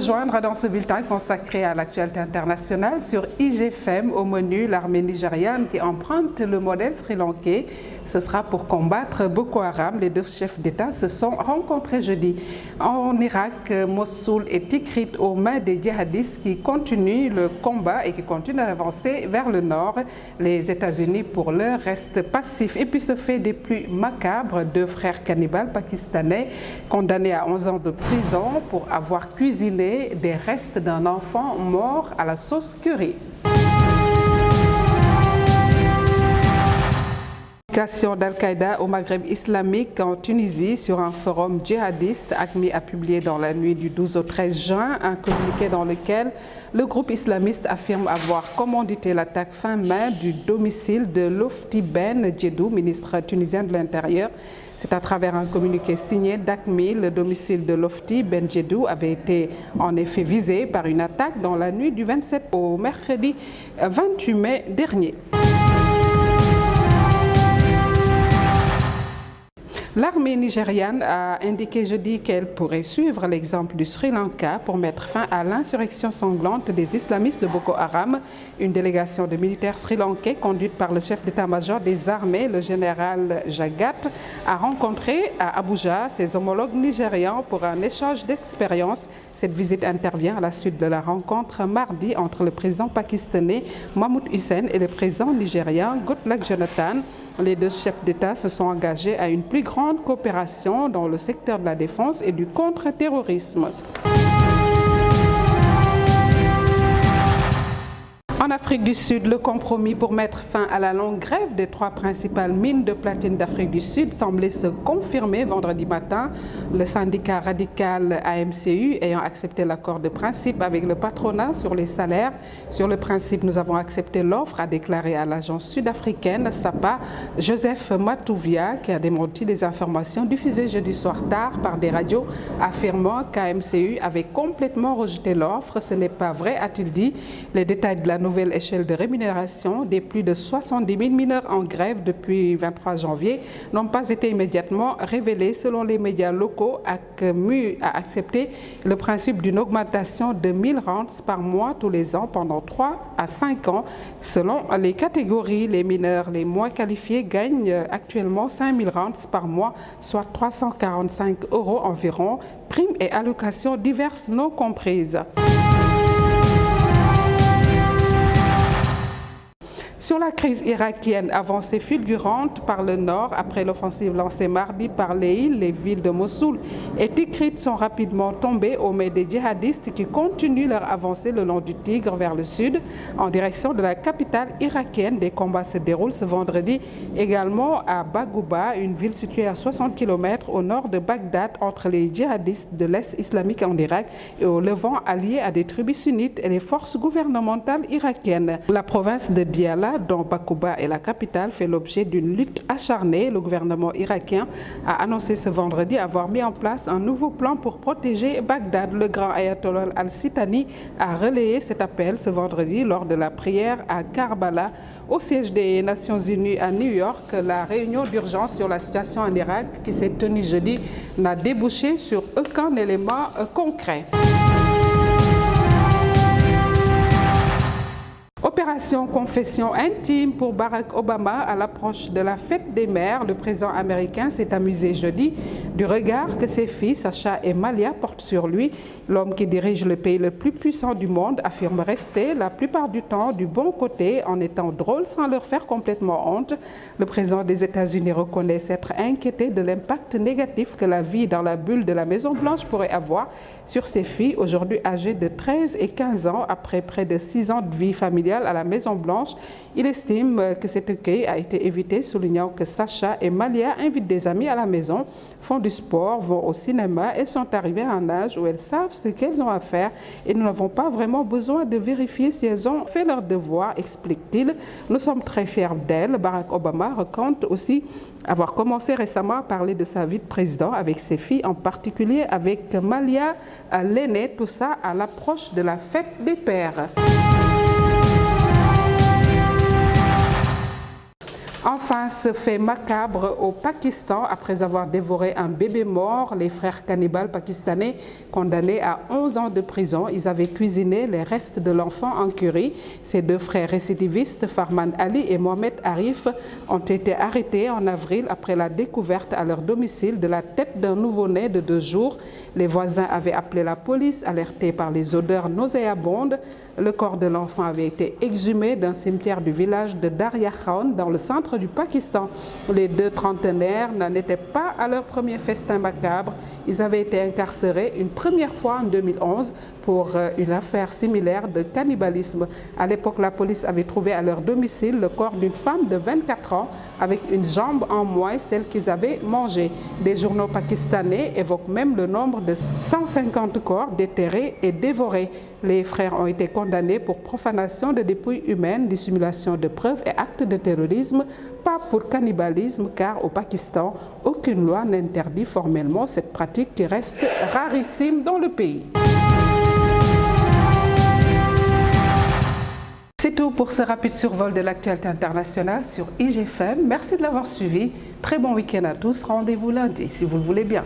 rejoindre dans ce bulletin consacré à l'actualité internationale sur IGFM. Au menu, l'armée nigériane qui emprunte le modèle sri-lankais. Ce sera pour combattre Boko Haram. Les deux chefs d'État se sont rencontrés jeudi. En Irak, Mossoul est Tikrit aux mains des djihadistes qui continuent le combat et qui continuent d'avancer vers le nord. Les États-Unis, pour l'heure, restent passifs. Et puis ce fait des plus macabres, deux frères cannibales pakistanais condamnés à 11 ans de prison pour avoir cuisiné des restes d'un enfant mort à la sauce curry. D'Al-Qaïda au Maghreb islamique en Tunisie sur un forum djihadiste. AQMI a publié dans la nuit du 12 au 13 juin un communiqué dans lequel le groupe islamiste affirme avoir commandité l'attaque fin mai du domicile de Lofti Ben Djedou, ministre tunisien de l'Intérieur. C'est à travers un communiqué signé d'AQMI. Le domicile de Lofti Ben Djedou avait été en effet visé par une attaque dans la nuit du 27 au mercredi 28 mai dernier. L'armée nigériane a indiqué jeudi qu'elle pourrait suivre l'exemple du Sri Lanka pour mettre fin à l'insurrection sanglante des islamistes de Boko Haram. Une délégation de militaires sri-lankais conduite par le chef d'état-major des armées, le général Jagat, a rencontré à Abuja ses homologues nigérians pour un échange d'expériences. Cette visite intervient à la suite de la rencontre mardi entre le président pakistanais Mahmoud Hussein et le président nigérien Goodluck Jonathan. Les deux chefs d'État se sont engagés à une plus grande coopération dans le secteur de la défense et du contre-terrorisme. En Afrique du Sud, le compromis pour mettre fin à la longue grève des trois principales mines de platine d'Afrique du Sud semblait se confirmer vendredi matin. Le syndicat radical AMCU ayant accepté l'accord de principe avec le patronat sur les salaires. Sur le principe, nous avons accepté l'offre, a déclaré à l'agence sud-africaine SAPA Joseph Matouvia, qui a démenti des informations diffusées jeudi soir tard par des radios affirmant qu'AMCU avait complètement rejeté l'offre. Ce n'est pas vrai, a-t-il dit. Les détails de la nouvelle échelle de rémunération des plus de 70 000 mineurs en grève depuis 23 janvier n'ont pas été immédiatement révélés. Selon les médias locaux, AQMI a accepté le principe d'une augmentation de 1 000 rands par mois tous les ans pendant 3 à 5 ans. Selon les catégories, les mineurs les moins qualifiés gagnent actuellement 5 000 rands par mois, soit 345 € environ, primes et allocations diverses non comprises. Sur la crise irakienne, avancée fulgurante par le nord après l'offensive lancée mardi par les villes de Mossoul et Tikrit sont rapidement tombées aux mains des djihadistes qui continuent leur avancée le long du Tigre vers le sud en direction de la capitale irakienne. Des combats se déroulent ce vendredi également à Bagouba, une ville située à 60 km au nord de Bagdad entre les djihadistes de l'Est islamique en Irak et au Levant alliés à des tribus sunnites et les forces gouvernementales irakiennes. La province de Diyala, dont Bagouba est la capitale, fait l'objet d'une lutte acharnée. Le gouvernement irakien a annoncé ce vendredi avoir mis en place un nouveau plan pour protéger Bagdad. Le grand ayatollah al-Sitani a relayé cet appel ce vendredi lors de la prière à Karbala. Au siège des Nations Unies à New York, la réunion d'urgence sur la situation en Irak qui s'est tenue jeudi n'a débouché sur aucun élément concret. Opération confession intime pour Barack Obama à l'approche de la fête des mères. Le président américain s'est amusé jeudi du regard que ses filles, Sacha et Malia, portent sur lui. L'homme qui dirige le pays le plus puissant du monde affirme rester la plupart du temps du bon côté en étant drôle sans leur faire complètement honte. Le président des États-Unis reconnaît s'être inquiété de l'impact négatif que la vie dans la bulle de la Maison-Blanche pourrait avoir sur ses filles, aujourd'hui âgées de 13 et 15 ans, après près de 6 ans de vie familiale à la Maison-Blanche. Il estime que cet accueil a été évité, soulignant que Sacha et Malia invitent des amis à la maison, font du sport, vont au cinéma et sont arrivées à un âge où elles savent ce qu'elles ont à faire et nous n'avons pas vraiment besoin de vérifier si elles ont fait leur devoir, explique-t-il. Nous sommes très fiers d'elles. Barack Obama raconte aussi avoir commencé récemment à parler de sa vie de président avec ses filles, en particulier avec Malia l'aînée, tout ça à l'approche de la fête des pères. Enfin, ce fait macabre au Pakistan, après avoir dévoré un bébé mort, les frères cannibales pakistanais condamnés à 11 ans de prison, ils avaient cuisiné les restes de l'enfant en curry. Ces deux frères récidivistes, Farman Ali et Mohamed Arif, ont été arrêtés en avril après la découverte à leur domicile de la tête d'un nouveau-né de 2 jours. Les voisins avaient appelé la police, alertés par les odeurs nauséabondes. Le corps de l'enfant avait été exhumé d'un cimetière du village de Darya Khan, dans le centre du Pakistan. Les deux trentenaires n'en étaient pas à leur premier festin macabre. Ils avaient été incarcérés une première fois en 2011 pour une affaire similaire de cannibalisme. À l'époque, la police avait trouvé à leur domicile le corps d'une femme de 24 ans avec une jambe en moins, celle qu'ils avaient mangée. Des journaux pakistanais évoquent même le nombre de 150 corps déterrés et dévorés. Les frères ont été condamnés pour profanation de dépouilles humaines, dissimulation de preuves et actes de terrorisme, pas pour cannibalisme, car au Pakistan, aucune loi n'interdit formellement cette pratique qui reste rarissime dans le pays. C'est tout pour ce rapide survol de l'actualité internationale sur IGFM. Merci de l'avoir suivi. Très bon week-end à tous. Rendez-vous lundi si vous le voulez bien.